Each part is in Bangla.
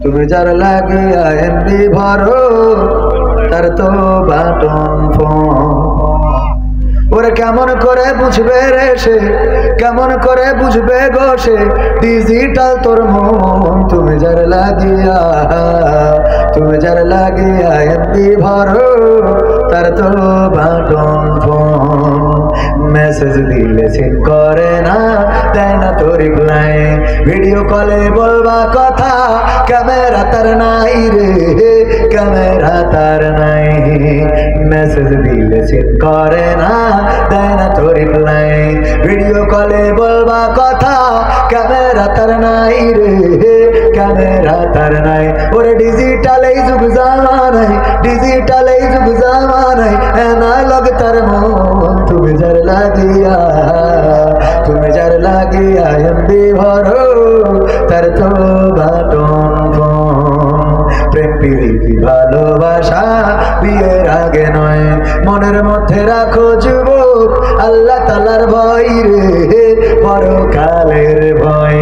তুমি যার লাগে এমবি ভরো তার তো বাটন ফোন। ওরে কেমন করে বুঝবে রে সে, কেমন করে বুঝবে গো সে ডিজিটাল তোর মন। তুমি যার লাগিয়া, তুমি যার লাগিয়া এমবি ভরো তার তো বাটন ফোন। মেসেজ দিলে সিন করে না, দেয় না তো রিপ্লাই। ভিডিও কলে বলবা কথা, ক্যামেরা তার নাই রে, ক্যামেরা তার নাই। মেসেজ দিলে সিন করে না, দেয় না তো রিপ্লাই। ভিডিও কলে বলবা কথা, ক্যামেরা তার নাই রে, ক্যামেরা তার নাই। ওরে ডিজিটাল এই যুগ জামানায়, ডিজিটাল এই যুগ জামানায় অ্যানালগ তার মন। তুমি যার লাগিয়া, তুমি যার লাগিয়া এমবি ভরো তার তো বাটন ফোন। প্রেম প্রীতি ভালোবাসা বিয়ের আগে নয়, মনের মধ্যে রাখো যুবক আল্লাহ তাআলার ভয় রে, পরকালের ভয়।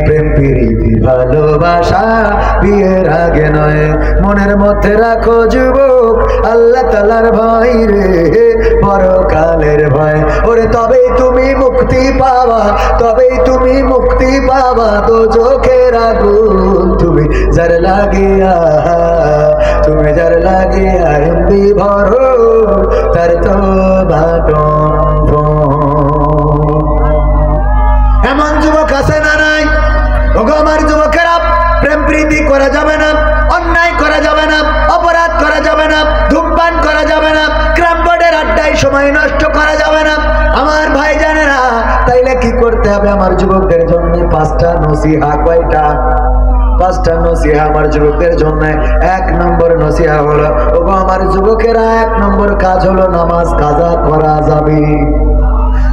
প্রেম প্রীতি ভালোবাসা বিয়ের আগে নয়, মনের মধ্যে রাখো যুবক আল্লাহ তাআলার ভয় রে, পরকালের ভয়। ওরে তবেই তুমি মুক্তি পাবা, তবেই তুমি মুক্তি পাবা দোজখের আগুন। তুমি যার লাগিয়া, তুমি যার লাগিয়া এমবি ভরো তার তো বাটন ফোন। এমন যুবক আছে না নাই? ওগো আমার যুবকেরা, প্রেম প্রীতি করা যাবে না, অন্যায় করা যাবে না, অপরাধ করা যাবে না, ধূমপান করা যাবে না, ক্রাম বোর্ডের আড্ডায় সময় নষ্ট করা যাবে না আমার ভাই জানেরা। তাইলে কি করতে হবে আমার যুবকদের জন্য? পাঁচটা নসিহা। কয়টা? পাঁচটা নসিহা আমার যুবকদের জন্য। এক নম্বর নসিহা হলো, ওগো আমার যুবকেরা, এক নম্বর কাজ হলো নামাজ কাজা করা যাবে,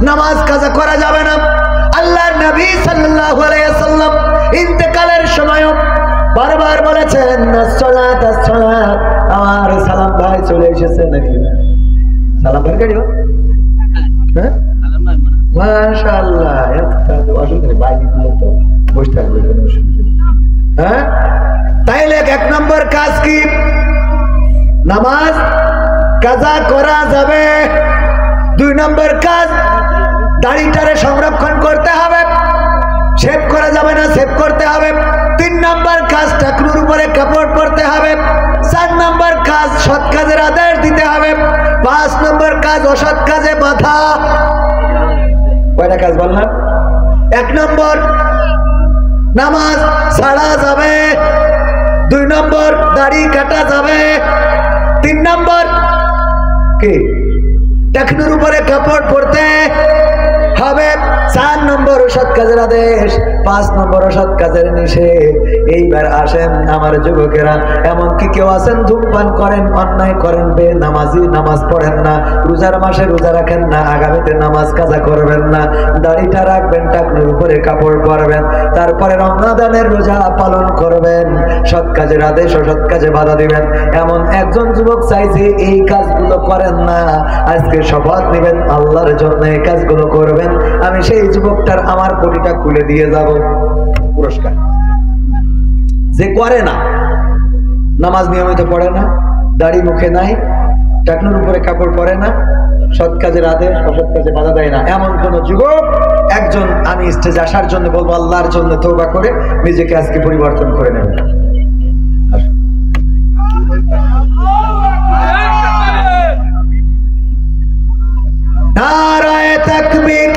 নামাজ কাজা করা যাবে না। আল্লাহর নবী সাল্লাল্লাহু আলাইহি ওয়াসাল্লাম ইন্তেকালের সময় বারবার বলেছেন আসসালাত আসসালাত। আমার সালাম ভাই চলে এসেছে নাকি? সালাম ভাই গাড়ি? হ্যাঁ মাশাআল্লাহ, এত অসুবিধা নেই, বাইরে তো বসে থাকবে কোনো অসুবিধা নেই। হ্যাঁ, তাইলে এক নম্বর কাজ কি? নামাজ কাজা করা যাবে। দুই নম্বর কাজ, দাড়িটারে সংরক্ষণ করতে হবে, শেভ করা যাবে না, শেভ করতে হবে। তিন নম্বর কাজ, টাকনুর উপরে কাপড় পরতে হবে। চার নম্বর কাজ, সৎ কাজের আদেশ দিতে হবে। পাঁচ নম্বর কাজ, অসৎ কাজে বাধা। কয়টা কাজ বললাম? এক নম্বর নামাজ ছাড়া যাবে, দুই নম্বর দাড়ি কাটা যাবে, তিন নম্বর কি টাকনুর উপরে কাপড় পরতে হবে, চার নম্বর অসৎ কাজের আদেশ, পাঁচ নম্বর অসৎ কাজের নিষেধ। এইবার আসেন আমার যুবকেরা, এমনকি কেউ আছেন ধূমপান করেন, অন্যায় করেন, বেনামাজি, নামাজ পড়েন না, রোজার মাসে রোজা রাখেন না, আগামীতে নামাজ কাজা করবেন না, দাড়িটা রাখবেন, টাকনুর উপরে কাপড় পরবেন, তারপরে রমজানের রোজা পালন করবেন, সৎ কাজের আদেশ অসৎ কাজে বাধা দিবেন। এমন একজন যুবক চাইছে এই কাজগুলো করেন না, আজকে শপথ নেবেন আল্লাহর জন্য এই কাজগুলো করবেন, আমি সেই যুবকটার আমার কোটিটা খুলে দিয়ে যাব পুরস্কার। যে করে না, নামাজ নিয়মিত পড়ে না, দাড়ি মুখে নাই, টাকনুর উপরে কাপড় পরে না, সৎ কাজের আদেশ অসৎ কাজে বাধা দেয় না, এমন কোন যুবক একজন, আমি স্টেজে আসার জন্য বলবো আল্লাহর জন্য তওবা করে নিজেকে আজকে পরিবর্তন করে নেবেন। নারায়ে তাকবীর।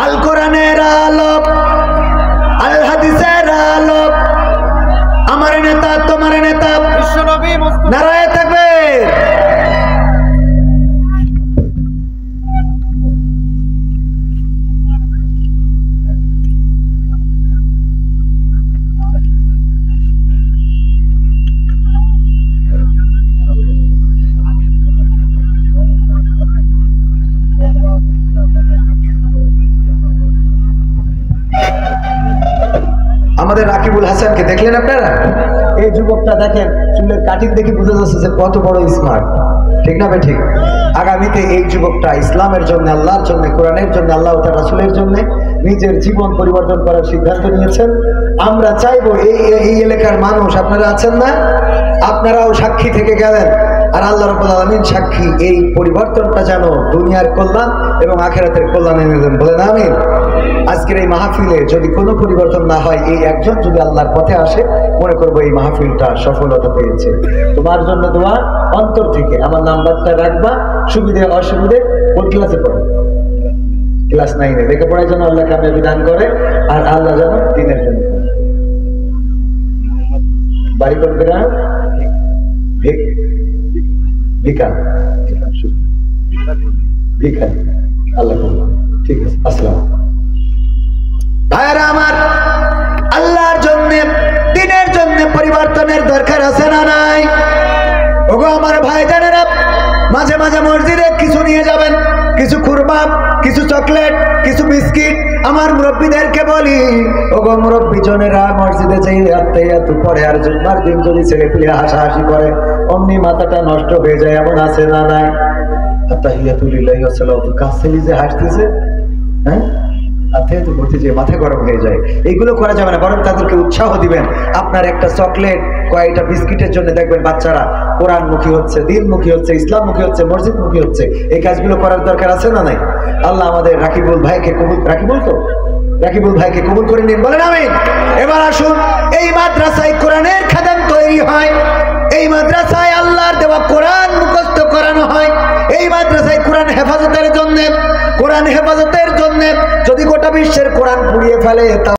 আল কোরআনের আলো, আল হাদিসের আলো, আমার নেতা তোমার নেতা বিশ্বনবী মুস্তাফা। নারায়ে তাকবীর। আমাদের রাকিবুল হাসানকে দেখলেন আপনারা? এই যুবকটা দেখেন, চুলের কাটিং দেখে বুঝা যাচ্ছে যে কত বড় স্মার্ট, ঠিক না ভাই? ঠিক। আগামীতে এই যুবকটা ইসলামের জন্য, আল্লাহর জন্য, কোরআনের জন্য, আল্লাহ তাআলা রাসূলের জন্য নিজের জীবন পরিবর্তন করার সিদ্ধান্ত নিয়েছেন। আমরা চাইবো এই এলাকার মানুষ, আপনারা আছেন না, আপনারাও সাক্ষী থেকে গেলেন, আর আল্লাহ রাব্বুল আলামিন সাক্ষী, এই পরিবর্তনটা যেন দুনিয়ার কল্যাণ এবং আখিরাতের কল্যাণে নিয়ে যান, বলেন আমিন। আজকের এই মাহফিলে যদি কোনো পরিবর্তন না হয়, এই একজন যদি আল্লাহর পথে আসে, মনে করবো এই মাহফিলটা সফলতা পেয়েছে। তোমার জন্য দোয়া অন্তর থেকে। আমার নাম্বারটা রাখবা, সুবিধে অসুবিধে কোন ক্লাসে পড়ো? ক্লাস 9-এ। লেখাপড়ার জন্য আল্লাহ কামিয়াবি দান করে, আর আল্লাহ যেন দিনের জন্য। বাড়ি কোন গ্রাম? ভিকান, ভিকান। আল্লাহ ঠিক আছে। আসসালাম। ভাইরা আমার, আল্লাহর জন্য দিনের জন্য পরিবর্তনের দরকার আছে না নাই? ওগো আমার ভাইজানেরা, মাঝে মাঝে মসজিদে কিছু নিয়ে যাবেন, কিছু কুরমা, কিছু চকলেট, কিছু বিস্কিট। আমার মুরব্বীদেরকে বলি, ওগো মুরব্বী জনেরা, মসজিদে যাই আত্মাইয়াতু পড়ে আর জুম্মার দিন যদি ছেলে পেলে হাসাহাসি করে, অমনি মাথাটা নষ্ট হয়ে যায়, এমন আছে না নাই? আত্তাহিয়াতু লিল্লাহি ওয়া সালাতু, কাছেলি যে হাসতেছে, হ্যাঁ, আত্তাহিয়াতু পড়তে যে মাথা গরম হয়ে যায়। এইগুলো করা যাবে না, বরং তাদেরকে উৎসাহ দিবেন। আপনার একটা চকলেট, কয়েকটা বিস্কিটের জন্য দেখবেন বাচ্চারা কোরআনমুখী হচ্ছে, দিনমুখী হচ্ছে, ইসলামমুখী হচ্ছে, মসজিদমুখী হচ্ছে। এই কাজগুলো করার দরকার আছে না নাই? আল্লাহ আমাদের রাকিবুল ভাইকে কবুল, রাকিবুল ভাইকে কবুল করে নিন, বলেন আমিন। এবার আসুন, এই মাদ্রাসায় কোরআনের খাদেম তৈরি হয়, এই মাদ্রাসায় আল্লাহর দেওয়া কোরআন মুখস্থ করানো হয়, এই মাদ্রাসায় কোরআন হেফাজতের জন্য যদি গোটা বিশ্বের কোরআন পুড়িয়ে ফেলে